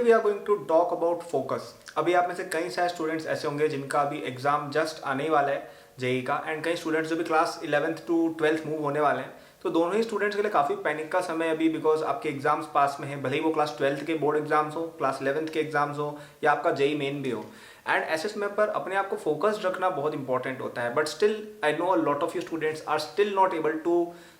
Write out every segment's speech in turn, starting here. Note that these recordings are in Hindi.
We are going to talk about focus. अभी आप में से कई सारे स्टूडेंट्स ऐसे होंगे जिनका अभी एग्जाम जस्ट आने ही वाला है जेई का, एंड कई स्टूडेंट्स जो भी class 11th to 12th move होने वाले हैं। तो दोनों ही स्टूडेंट्स के लिए काफ़ी पैनिक का समय अभी, बिकॉज आपके एग्जाम्स पास में है, भले ही वो क्लास 12th के बोर्ड एग्जाम्स हो, क्लास 11th के एग्जाम्स हो, या आपका जेई मेन भी हो। एंड ऐसे समय पर अपने आप को फोकस्ड रखना बहुत इंपॉर्टेंट होता है। But still I know a lot of you students are still not able to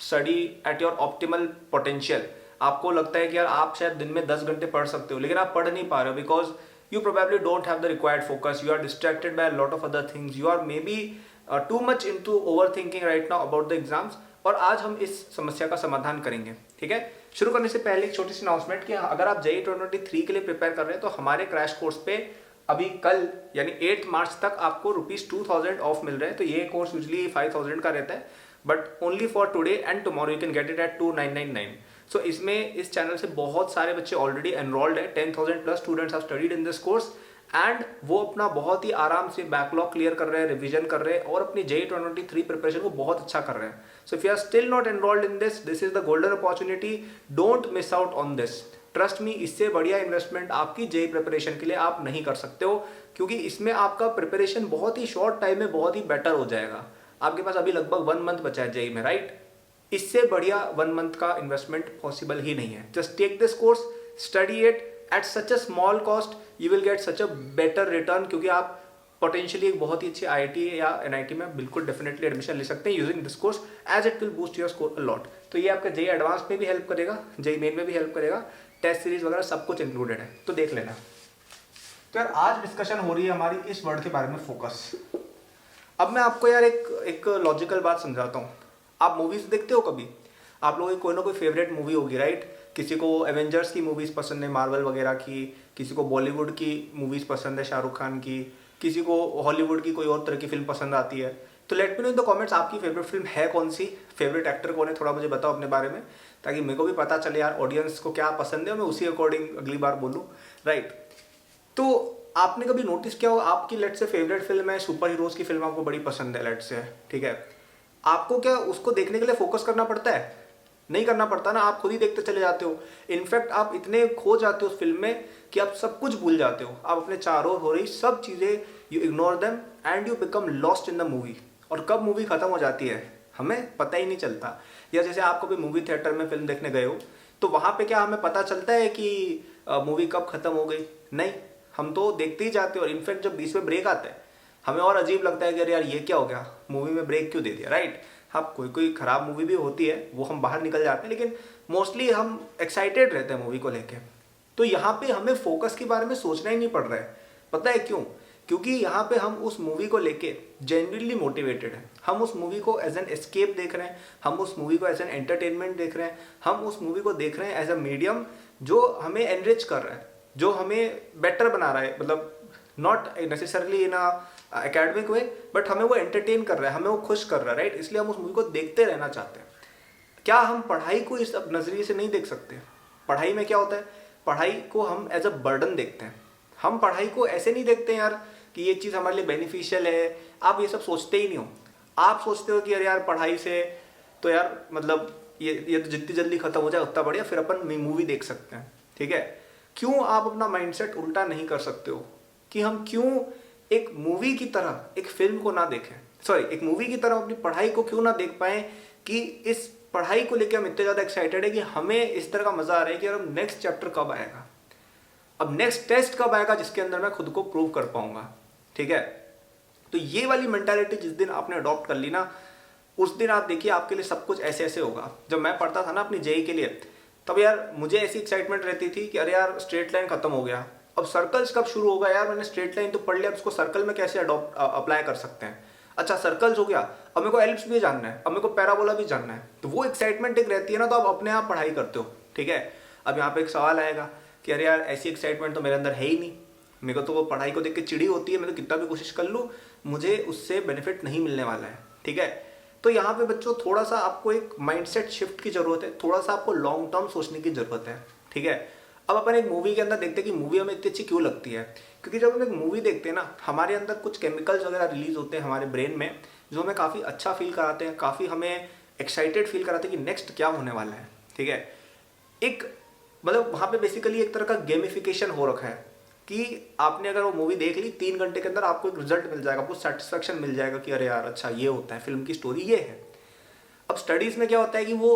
study at your optimal potential. आपको लगता है कि यार आप शायद दिन में 10 घंटे पढ़ सकते हो, लेकिन आप पढ़ नहीं पा रहे हो because you probably don't have the required focus, you are distracted by a lot of other things, you are maybe too much into overthinking right now about the exams। और आज हम इस समस्या का समाधान करेंगे। ठीक है, शुरू करने से पहले एक छोटी सी अनाउंसमेंट कि अगर आप जेई 2023 के लिए प्रिपेयर कर रहे हैं तो हमारे क्रैश कोर्स पे अभी कल यानी 8 मार्च तक आपको ₹2000 ऑफ मिल रहे हैं। तो ये कोर्स यूजली 5000 का रहता है, but only for today and tomorrow you can get it at 2999। सो इसमें इस चैनल से बहुत सारे बच्चे ऑलरेडी एनरोल्ड है, 10,000 plus students have studied in this course, and वो अपना बहुत ही आराम से बैकलॉग क्लियर कर रहे हैं, रिवीजन कर रहे हैं और अपनी जेई 2023 प्रिपरेशन को बहुत अच्छा कर रहे हैं। So if you are still not enrolled in this, this is the golden opportunity, don't miss out on this. Trust me, इससे बढ़िया इन्वेस्टमेंट आपकी जेई प्रिपरेशन के लिए आप नहीं कर सकते हो, क्योंकि इसमें आपका प्रिपरेशन बहुत ही शॉर्ट टाइम में बहुत ही बेटर हो जाएगा। आपके पास अभी लगभग 1 मंथ बचा है जेई में, राइट? इससे बढ़िया 1 मंथ का इन्वेस्टमेंट पॉसिबल ही नहीं है। Just take this course, study it at such a small cost, you will get such a better return, क्योंकि आप पोटेंशियली एक बहुत ही अच्छी आईआईटी या एनआईटी में बिल्कुल डेफिनेटली एडमिशन ले सकते हैं using this course, as it will boost your score a lot. तो ये आपका जेई एडवांस में भी हेल्प करेगा, जेई मेन में भी हेल्प करेगा, टेस्ट सीरीज वगैरह सब कुछ इंक्लूडेड है, तो देख लेना। तो यार आज डिस्कशन हो रही है हमारी इस वर्ड के बारे में, फोकस। अब मैं आपको यार एक लॉजिकल बात समझाता हूँ। आप मूवीज देखते हो कभी? आप लोगों की कोई ना कोई फेवरेट मूवी होगी, राइट? किसी को एवेंजर्स की मूवीज पसंद है, मार्वल वगैरह की, किसी को बॉलीवुड की मूवीज पसंद है, शाहरुख खान की, किसी को हॉलीवुड की कोई और तरह की फिल्म पसंद आती है। तो let me know in the comments आपकी फेवरेट फिल्म है कौन सी, फेवरेट एक्टर कौन है, थोड़ा मुझे बताओ अपने बारे में, ताकि मेरे को भी पता चले यार ऑडियंस को क्या पसंद है, मैं उसी अकॉर्डिंग अगली बार बोलूँ, राइट? तो आपने कभी नोटिस किया हो, आपकी लेट से फेवरेट फिल्म है, सुपर हीरोज की फिल्म आपको बड़ी पसंद है लेट से, ठीक है, आपको क्या उसको देखने के लिए फोकस करना पड़ता है? नहीं करना पड़ता ना, आप खुद ही देखते चले जाते हो। इनफैक्ट आप इतने खो जाते हो उस फिल्म में कि आप सब कुछ भूल जाते हो, आप अपने चारों ओर हो रही सब चीजें you ignore them and you become lost in the movie. और कब मूवी खत्म हो जाती है हमें पता ही नहीं चलता। या जैसे आप कभी मूवी थिएटर में फिल्म देखने गए हो, तो वहां पे क्या हमें पता चलता है कि मूवी कब खत्म हो गई? नहीं, हम तो देखते ही जाते हो। और इनफैक्ट जब बीच में ब्रेक आता है हमें और अजीब लगता है कि अरे यार ये क्या हो गया, मूवी में ब्रेक क्यों दे दिया, राइट? हाँ, कोई कोई खराब मूवी भी होती है, वो हम बाहर निकल जाते हैं, लेकिन मोस्टली हम एक्साइटेड रहते हैं मूवी को लेके। तो यहाँ पे हमें फोकस के बारे में सोचना ही नहीं पड़ रहा है। पता है क्यों? क्योंकि यहाँ पे हम उस मूवी को लेके जेन्युइनली मोटिवेटेड हैं। हम उस मूवी को एज एन एस्केप देख रहे हैं, हम उस मूवी को एज एन एंटरटेनमेंट देख रहे हैं, हम उस मूवी को देख रहे हैं एज अ मीडियम जो हमें एनरिच कर रहा है, जो हमें बेटर बना रहा है, मतलब not necessarily in a academic way, but हमें वो एंटरटेन कर रहा है, हमें वो खुश कर रहा है, राइट? इसलिए हम उस मूवी को देखते रहना चाहते हैं। क्या हम पढ़ाई को इस नजरिए से नहीं देख सकते? पढ़ाई में क्या होता है, पढ़ाई को हम एज अ बर्डन देखते हैं। हम पढ़ाई को ऐसे नहीं देखते यार कि ये चीज़ हमारे लिए बेनिफिशियल है। आप ये सब सोचते ही नहीं हो। आप सोचते हो कि अरे यार पढ़ाई से तो यार मतलब ये तो जितनी जल्दी खत्म हो जाए उतना बढ़िया, फिर अपन मूवी देख सकते हैं, ठीक है? क्यों आप अपना माइंडसेट उल्टा नहीं कर सकते हो कि हम क्यों एक मूवी की तरह एक फिल्म को ना देखें, सॉरी एक मूवी की तरह अपनी पढ़ाई को क्यों ना देख पाए कि इस पढ़ाई को लेकर हम इतने ज़्यादा एक्साइटेड है कि हमें इस तरह का मजा आ रहा है कि यार अब नेक्स्ट चैप्टर कब आएगा, अब नेक्स्ट टेस्ट कब आएगा जिसके अंदर मैं खुद को प्रूव कर पाऊंगा, ठीक है? तो ये वाली मेंटालिटी जिस दिन आपने अडॉप्ट कर ली ना, उस दिन आप देखिए आपके लिए सब कुछ ऐसे ऐसे होगा। जब मैं पढ़ता था ना अपनी जेई के लिए, तब यार मुझे ऐसी एक्साइटमेंट रहती थी कि अरे यार स्ट्रेट लाइन खत्म हो गया, अब सर्कल्स कब शुरू होगा यार, मैंने स्ट्रेट लाइन तो पढ़ लिया, अब उसको सर्कल में कैसे अप्लाई कर सकते हैं। अच्छा सर्कल्स हो गया, अब मेरे को एलिप्स भी जानना है, अब मेरे को पैराबोला भी जानना है। तो वो एक्साइटमेंट एक रहती है ना, तो आप अपने आप पढ़ाई करते हो, ठीक है? अब यहाँ पे एक सवाल आएगा कि अरे यार ऐसी एक्साइटमेंट तो मेरे अंदर है ही नहीं, मेरे को तो वो पढ़ाई को देख के चिड़ी होती है, मैं तो कितना भी कोशिश कर लूँ मुझे उससे बेनिफिट नहीं मिलने वाला है, ठीक है? तो यहाँ पे बच्चों थोड़ा सा आपको एक माइंडसेट शिफ्ट की जरूरत है, थोड़ा सा आपको लॉन्ग टर्म सोचने की जरूरत है, ठीक है? अब अपन एक मूवी के अंदर देखते हैं कि मूवी हमें इतनी अच्छी क्यों लगती है, क्योंकि जब हम एक मूवी देखते हैं ना, हमारे अंदर कुछ केमिकल्स वगैरह रिलीज होते हैं हमारे ब्रेन में, जो हमें काफ़ी अच्छा फील कराते हैं, काफ़ी हमें एक्साइटेड फील कराते हैं कि नेक्स्ट क्या होने वाला है, ठीक है? एक मतलब वहाँ पे बेसिकली एक तरह का गेमिफिकेशन हो रखा है कि आपने अगर वो मूवी देख ली 3 घंटे के अंदर आपको एक रिजल्ट मिल जाएगा, आपको सेटिस्फेक्शन मिल जाएगा कि अरे यार अच्छा ये होता है, फिल्म की स्टोरी ये है। अब स्टडीज़ में क्या होता है कि वो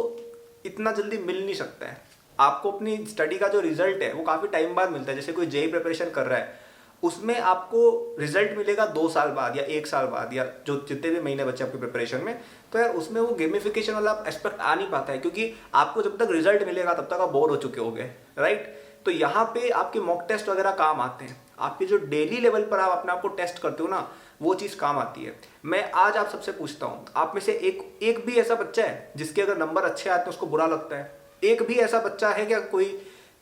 इतना जल्दी मिल नहीं सकता है। आपको अपनी स्टडी का जो रिजल्ट है वो काफ़ी टाइम बाद मिलता है। जैसे कोई जेई प्रिपरेशन कर रहा है, उसमें आपको रिजल्ट मिलेगा 2 साल बाद या 1 साल बाद, या जो जितने भी महीने बचे आपके प्रिपरेशन में। तो यार उसमें वो गेमिफिकेशन वाला एस्पेक्ट आ नहीं पाता है, क्योंकि आपको जब तक रिजल्ट मिलेगा तब तक आप बोर हो चुके होगे, राइट। तो यहाँ पे आपके मॉक टेस्ट वगैरह काम आते हैं। आपके जो डेली लेवल पर आप अपने आप को टेस्ट करते हो ना, वो चीज़ काम आती है। मैं आज आप सबसे पूछता हूँ, आप में से एक भी ऐसा बच्चा है जिसके अगर नंबर अच्छे आते हैं उसको बुरा लगता है? एक भी ऐसा बच्चा है क्या कोई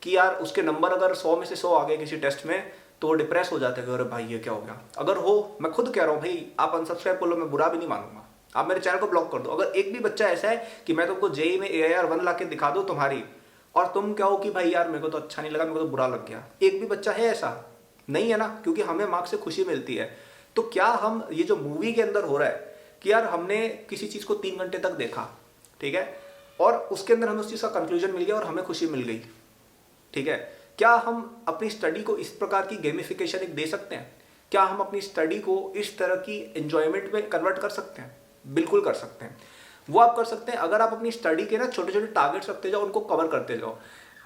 कि यार उसके नंबर अगर 100 में से 100 आ गए किसी टेस्ट में तो वो डिप्रेस हो जाते हैं, अरे भाई ये क्या हो गया? अगर हो, मैं खुद कह रहा हूँ भाई, आप अनसब्सक्राइब कर लो, मैं बुरा भी नहीं मानूंगा, आप मेरे चैनल को ब्लॉक कर दो। अगर एक भी बच्चा ऐसा है कि मैं तुमको जेई में AIR 1 ला के दिखा दूँ तुम्हारी, और तुम कहो कि भाई यार मेरे को तो अच्छा नहीं लगा, मेरे को तो बुरा लग गया, एक भी बच्चा है ऐसा? नहीं है ना, क्योंकि हमें मार्क्स से खुशी मिलती है। तो क्या हम ये जो मूवी के अंदर हो रहा है कि यार हमने किसी चीज़ को 3 घंटे तक देखा, ठीक है, और उसके अंदर हमें उस चीज़ का कंक्लूजन मिल गया और हमें खुशी मिल गई, ठीक है, क्या हम अपनी स्टडी को इस प्रकार की गेमिफिकेशन एक दे सकते हैं? क्या हम अपनी स्टडी को इस तरह की एंजॉयमेंट में कन्वर्ट कर सकते हैं? बिल्कुल कर सकते हैं। वो आप कर सकते हैं अगर आप अपनी स्टडी के ना छोटे छोटे टारगेट्स रखते जाओ, उनको कवर करते जाओ।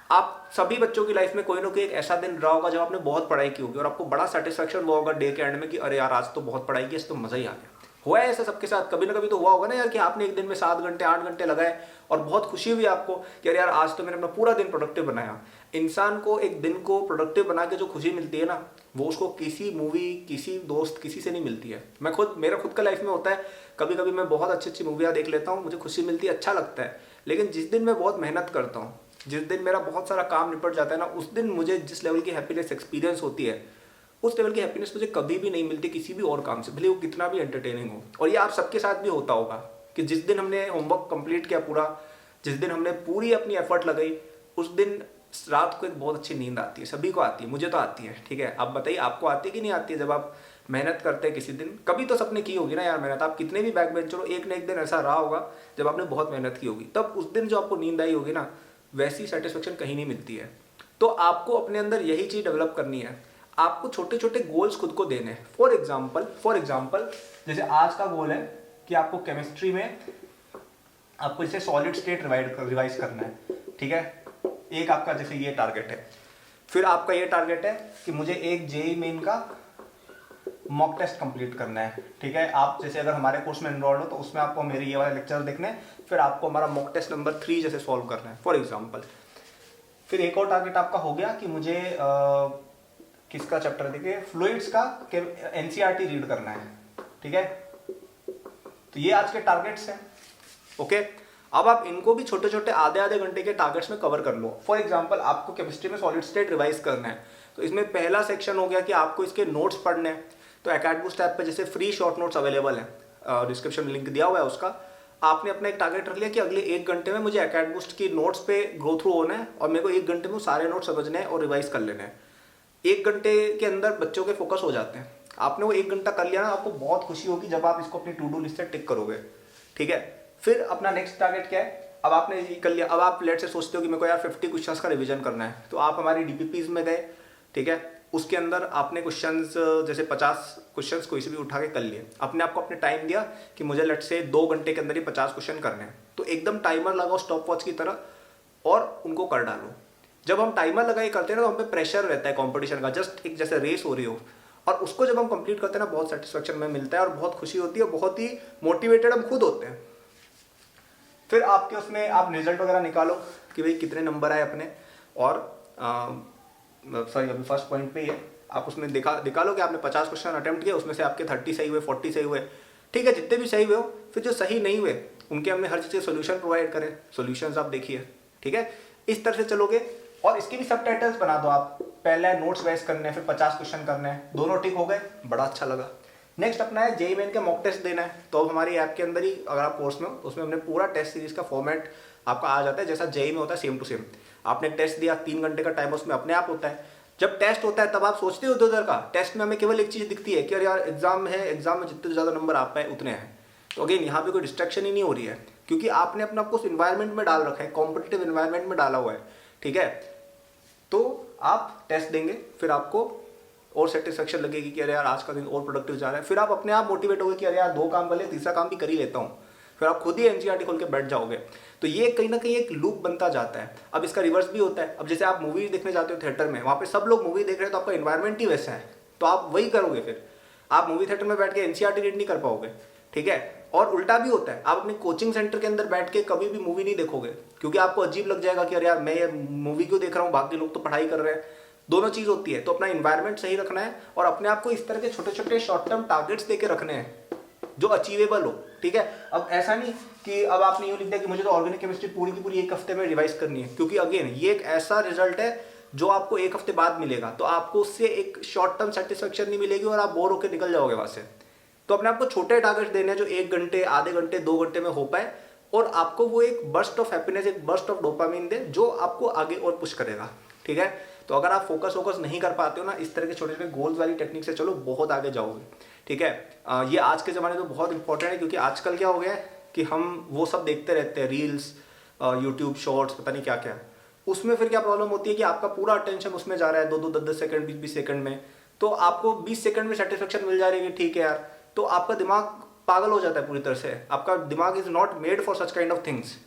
आप सभी बच्चों की लाइफ में कोई ना कोई एक ऐसा दिन रहा होगा जब आपने बहुत पढ़ाई की होगी और आपको बड़ा सेटिस्फेक्शन हुआ होगा डे के एंड में कि अरे यार आज तो बहुत पढ़ाई की, तो मजा ही आ गया। हुआ है ऐसा सबके साथ? कभी ना कभी तो हुआ होगा ना यार कि आपने एक दिन में 7 घंटे 8 घंटे लगाए और बहुत खुशी हुई आपको कि अरे यार आज तो मैंने अपना पूरा दिन प्रोडक्टिव बनाया। इंसान को एक दिन को प्रोडक्टिव बना के जो खुशी मिलती है ना, वो उसको किसी मूवी, किसी दोस्त, किसी से नहीं मिलती है। मैं खुद, मेरा खुद का लाइफ में होता है, कभी कभी मैं बहुत अच्छी अच्छी मूवियाँ देख लेता हूँ, मुझे खुशी मिलती है, अच्छा लगता है। लेकिन जिस दिन मैं बहुत मेहनत करता हूँ, जिस दिन मेरा बहुत सारा काम निपट जाता है ना, उस दिन मुझे जिस लेवल की हैप्पीनेस एक्सपीरियंस होती है, उस लेवल की हैप्पीनेस मुझे कभी भी नहीं मिलती किसी भी और काम से, भले वो कितना भी एंटरटेनिंग हो। और ये आप सबके साथ भी होता होगा कि जिस दिन हमने होमवर्क कंप्लीट किया पूरा, जिस दिन हमने पूरी अपनी एफर्ट लगाई, उस दिन रात को एक बहुत अच्छी नींद आती है। सभी को आती है, मुझे तो आती है, ठीक है। आप बताइए आपको आती है कि नहीं आती है? जब आप मेहनत करते हैं किसी दिन, कभी तो सबने की होगी ना यार मेहनत। आप कितने भी बैक बेंचर हो, एक ना एक दिन ऐसा रहा होगा जब आपने बहुत मेहनत की होगी, तब उस दिन जो आपको नींद आई होगी ना, वैसी सेटिस्फेक्शन कहीं नहीं मिलती है। तो आपको अपने अंदर यही चीज़ डेवलप करनी है। आपको छोटे छोटे गोल्स खुद को देने हैं। फॉर एग्जाम्पल जैसे आज का गोल है कि आपको केमिस्ट्री में आपको जैसे सॉलिड स्टेट रिवाइज करना है, ठीक है। एक आपका जैसे ये टारगेट है। फिर आपका ये टारगेट है कि मुझे एक जेई मेन का मॉक टेस्ट कंप्लीट करना है, ठीक है। आप जैसे अगर हमारे कोर्स में एनरोल्ड हो तो उसमें आपको मेरे ये वाले लेक्चर देखने हैं, फिर आपको हमारा मॉक टेस्ट नंबर 3 जैसे सॉल्व करना है, फॉर एग्जाम्पल। फिर एक और टारगेट आपका हो गया कि मुझे किसका चैप्टर देखिए, फ्लूइड्स का एनसीईआरटी रीड करना है, ठीक है। तो ये आज के टारगेट्स हैं, ओके। अब आप इनको भी छोटे छोटे आधे आधे घंटे के टारगेट्स में कवर कर लो। फॉर एग्जांपल आपको केमिस्ट्री में सॉलिड स्टेट रिवाइज करना है, तो इसमें पहला सेक्शन हो गया कि आपको इसके नोट्स पढ़ने हैं। तो एकेडबूस्ट ऐप पे जैसे फ्री शॉर्ट नोट्स अवेलेबल है, डिस्क्रिप्शन में लिंक दिया हुआ है उसका। आपने अपना एक टारगेट रख लिया कि अगले 1 घंटे में मुझे एकेडबूस्ट की नोट्स पे गो थ्रू होना है और मेरे को 1 घंटे में सारे नोट्स समझने हैं और रिवाइज कर लेने हैं। 1 घंटे के अंदर बच्चों के फोकस हो जाते हैं। आपने वो 1 घंटा कर लिया ना, आपको बहुत खुशी होगी जब आप इसको अपनी टू डू लिस्ट से टिक करोगे, ठीक है। फिर अपना नेक्स्ट टारगेट क्या है? अब आपने ये कर लिया, अब आप लेट से सोचते हो कि मेरे को यार 50 क्वेश्चंस का रिवीजन करना है, तो आप हमारी डीपीपीज में गए, ठीक है। उसके अंदर आपने क्वेश्चंस जैसे 50 क्वेश्चंस कोई से भी उठा के कर लिए। अपने आप को अपने टाइम दिया कि मुझे लेट से 2 घंटे के अंदर ही 50 क्वेश्चन करने हैं, तो एकदम टाइमर लगाओ स्टॉप वॉच की तरह और उनको कर डालो। जब हम टाइमर लगाए करते हैं ना, तो हम पे प्रेशर रहता है कंपटीशन का, जस्ट एक जैसे रेस हो रही हो, और उसको जब हम कंप्लीट करते हैं ना, बहुत सेटिस्फेक्शन में मिलता है और बहुत खुशी होती है, बहुत ही मोटिवेटेड हम खुद होते हैं। फिर आपके उसमें आप रिजल्ट वगैरह निकालो कि भाई कितने नंबर आए अपने, और सॉरी अभी फर्स्ट पॉइंट पे ही है, आप उसमें निकालो कि आपने 50 क्वेश्चन अटेम्प्ट किए, उसमें से आपके 30 सही हुए, 40 सही हुए, ठीक है। जितने भी सही हुए हो, फिर जो सही नहीं हुए उनके हमने हर चीज़ के सोल्यूशन प्रोवाइड करें, सोल्यूशंस आप देखिए, ठीक है। इस तरह से चलोगे। और इसके भी सब टाइटल्स बना दो आप, पहले नोट्स वाइज करने हैं, फिर 50 क्वेश्चन करने हैं, दोनों टिक हो गए, बड़ा अच्छा लगा। नेक्स्ट अपना है जेईई मेन के मॉक टेस्ट देना है। तो अब हमारी ऐप के अंदर ही अगर आप कोर्स में हो तो उसमें हमने पूरा टेस्ट सीरीज का फॉर्मेट आपका आ जाता है, जैसा जेईई में होता है सेम टू सेम। आपने टेस्ट दिया, 3 घंटे का टाइम उसमें अपने आप होता है। जब टेस्ट होता है तब आप सोचते हो उधर का, टेस्ट में हमें केवल एक चीज़ दिखती है कि अरे यार एग्जाम है, एग्जाम में जितने ज़्यादा नंबर आ पाए उतने हैं। तो अगेन यहाँ पे कोई डिस्ट्रैक्शन ही नहीं हो रही है, क्योंकि आपने अपना आपको उस इन्वायरमेंट में डाल रखा है, कॉम्पिटिटिव इन्वायरमेंट में डाला हुआ है, ठीक है। तो आप टेस्ट देंगे, फिर आपको और सेटिस्फेक्शन लगेगी कि अरे यार आज का दिन और प्रोडक्टिव जा रहा है। फिर आप अपने आप मोटिवेट होगे कि अरे यार 2 काम वाले तीसरा काम भी कर ही लेता हूँ। फिर आप खुद ही एनसीईआरटी खोल के बैठ जाओगे। तो ये कहीं ना कहीं एक लूप बनता जाता है। अब इसका रिवर्स भी होता है। अब जैसे आप मूवी देखने जाते हो थिएटर में, वहाँ पे सब लोग मूवी देख रहे हैं तो आपका इन्वायरमेंट ही वैसा है, तो आप वही करोगे। फिर आप मूवी थिएटर में बैठ के एनसीईआरटी रीड नहीं कर पाओगे, ठीक है। और उल्टा भी होता है, आप अपने कोचिंग सेंटर के अंदर बैठ के कभी भी मूवी नहीं देखोगे, क्योंकि आपको अजीब लग जाएगा कि अरे यार मैं ये मूवी क्यों देख रहा हूँ, बाकी लोग तो पढ़ाई कर रहे हैं। दोनों चीज होती है। तो अपना इन्वायरमेंट सही रखना है और अपने आप को इस तरह के छोटे छोटे शॉर्ट टर्म टारगेट्स देके रखने हैं जो अचीवेबल हो, ठीक है। अब ऐसा नहीं कि अब आपने यूं लिख दिया कि मुझे तो ऑर्गेनिक केमिस्ट्री पूरी की पूरी 1 हफ्ते में रिवाइज करनी है, क्योंकि अगेन ये एक ऐसा रिजल्ट है जो आपको 1 हफ्ते बाद मिलेगा, तो आपको उससे एक शॉर्ट टर्म सेटिस्फेक्शन नहीं मिलेगी और आप बोर होकर निकल जाओगे वहां से। तो अपने आपको छोटे टारगेट्स देने हैं जो 1 घंटे, आधे घंटे, 2 घंटे में हो पाए, और आपको वो एक बर्स्ट ऑफ हैप्पीनेस, एक बर्स्ट ऑफ डोपामिन दे जो आपको आगे और पुश करेगा, ठीक है। तो अगर आप फोकस नहीं कर पाते हो ना, इस तरह के छोटे छोटे गोल्स वाली टेक्निक से चलो, बहुत आगे जाओगे, ठीक है। ये आज के ज़माने में तो बहुत इंपॉर्टेंट है, क्योंकि आजकल क्या हो गया है कि हम वो सब देखते रहते हैं, रील्स, यूट्यूब शॉर्ट्स, पता नहीं क्या क्या। उसमें फिर क्या प्रॉब्लम होती है कि आपका पूरा अटेंशन उसमें जा रहा है, 2-2, 10-10 सेकंड, 20-20 सेकंड में। तो आपको 20 सेकंड में सेटिस्फेक्शन मिल जा रही है, ठीक है यार, तो आपका दिमाग पागल हो जाता है पूरी तरह से। आपका दिमाग is not made for such kind of things,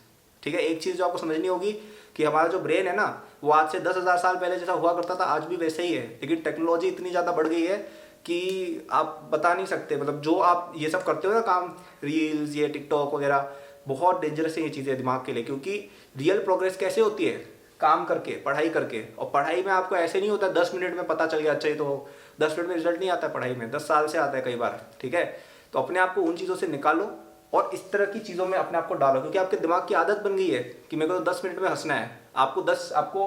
ठीक है। एक चीज़ जो आपको समझनी होगी कि हमारा जो ब्रेन है ना, वो आज से 10,000 साल पहले जैसा हुआ करता था आज भी वैसे ही है, लेकिन टेक्नोलॉजी इतनी ज़्यादा बढ़ गई है कि आप बता नहीं सकते। मतलब जो आप ये सब करते हो ना काम, रील्स, ये टिकटॉक वगैरह, बहुत डेंजरस है ये चीज़ें दिमाग के लिए। क्योंकि रियल प्रोग्रेस कैसे होती है? काम करके, पढ़ाई करके। और पढ़ाई में आपको ऐसे नहीं होता 10 मिनट में पता चल गया, अच्छा ये तो 10 मिनट में रिजल्ट नहीं आता है पढ़ाई में, 10 साल से आता है कई बार, ठीक है। तो अपने आप को उन चीज़ों से निकालो और इस तरह की चीज़ों में अपने आप को डालो, क्योंकि आपके दिमाग की आदत बन गई है कि मेरे को तो 10 मिनट में हंसना है। आपको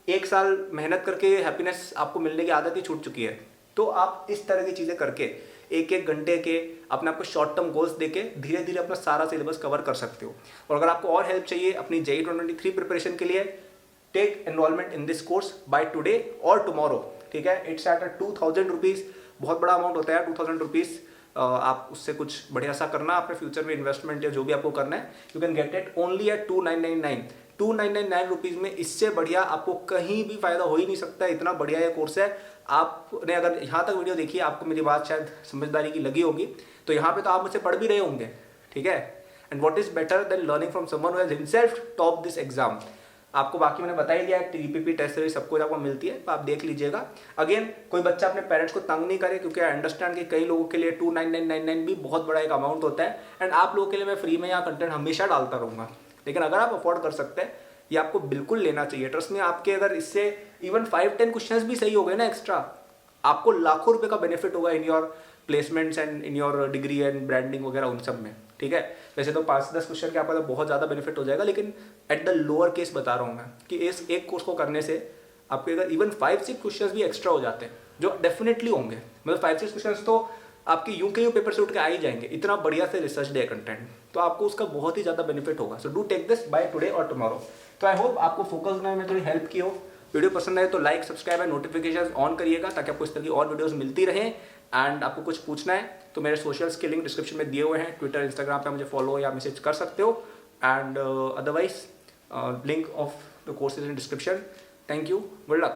1 साल मेहनत करके हैप्पीनेस आपको मिलने की आदत ही छूट चुकी है। तो आप इस तरह की चीज़ें करके 1-1 घंटे के अपने आपको शॉर्ट टर्म गोल्स देके धीरे धीरे अपना सारा सिलेबस कवर कर सकते हो। और अगर आपको और हेल्प चाहिए अपनी JEE 2023 प्रिपरेशन के लिए, take enrollment in this course by today और टुमारो, ठीक है। इट्स एट 2000 रुपीज़, बहुत बड़ा अमाउंट होता है 2000 रुपीज़। आप उससे कुछ बढ़िया सा करना अपने फ्यूचर में इन्वेस्टमेंट या जो भी आपको करना है, you can get it only at 2999 rupees में। इससे बढ़िया आपको कहीं भी फायदा हो ही नहीं सकता है, इतना बढ़िया ये कोर्स है। आपने अगर यहाँ तक वीडियो देखी, आपको मेरी बात शायद समझदारी की लगी होगी, तो यहाँ पे तो आप मुझसे पढ़ भी रहे होंगे, ठीक है। And what is better than learning from someone who has himself top this exam. आपको बाकी मैंने बता ही दिया है, TPP टेस्ट सीरीज सब कुछ आपको मिलती है, तो आप देख लीजिएगा। अगेन कोई बच्चा अपने पेरेंट्स को तंग नहीं करे, क्योंकि आई अंडरस्टैंड कि कई लोगों के लिए 29999 भी बहुत बड़ा एक अमाउंट होता है। एंड आप लोगों के लिए मैं फ्री में यहाँ कंटेंट हमेशा डालता रहूँगा, लेकिन अगर आप अफोर्ड कर सकते हैं, ये आपको बिल्कुल लेना चाहिए। ट्रस्ट में, आपके अगर इससे इवन 5-10 क्वेश्चंस भी सही हो गए ना एक्स्ट्रा, आपको लाखों रुपए का बेनिफिट होगा in your placements and in your degree and branding वगैरह उन सब में, ठीक है। वैसे तो 5-10 क्वेश्चन के आपका तो बहुत ज़्यादा बेनिफिट हो जाएगा, लेकिन एट द लोअर केस बता रहा हूँ मैं कि इस एक कोर्स को करने से आपके अगर इवन 5-6 क्वेश्चंस भी एक्स्ट्रा हो जाते हैं, जो डेफिनेटली होंगे, मतलब 5-6 क्वेश्चंस तो आपके यूं के यूं पेपर से उठ के आ ही जाएंगे, इतना बढ़िया से रिसर्च डे कंटेंट, तो आपको उसका बहुत ही ज़्यादा बेनिफिट होगा। So do take this by today और टुमारो। तो आई होप आपको फोकस करने में थोड़ी हेल्प की हो। वीडियो पसंद आए तो like, subscribe and notification on करिएगा, ताकि आपको इस तरह की और वीडियोस मिलती रहें। एंड आपको कुछ पूछना है तो मेरे सोशल्स के लिंक डिस्क्रिप्शन में दिए हुए हैं, ट्विटर, इंस्टाग्राम पे मुझे फॉलो या मैसेज कर सकते हो। And otherwise link of the course is in description. Thank you, good luck.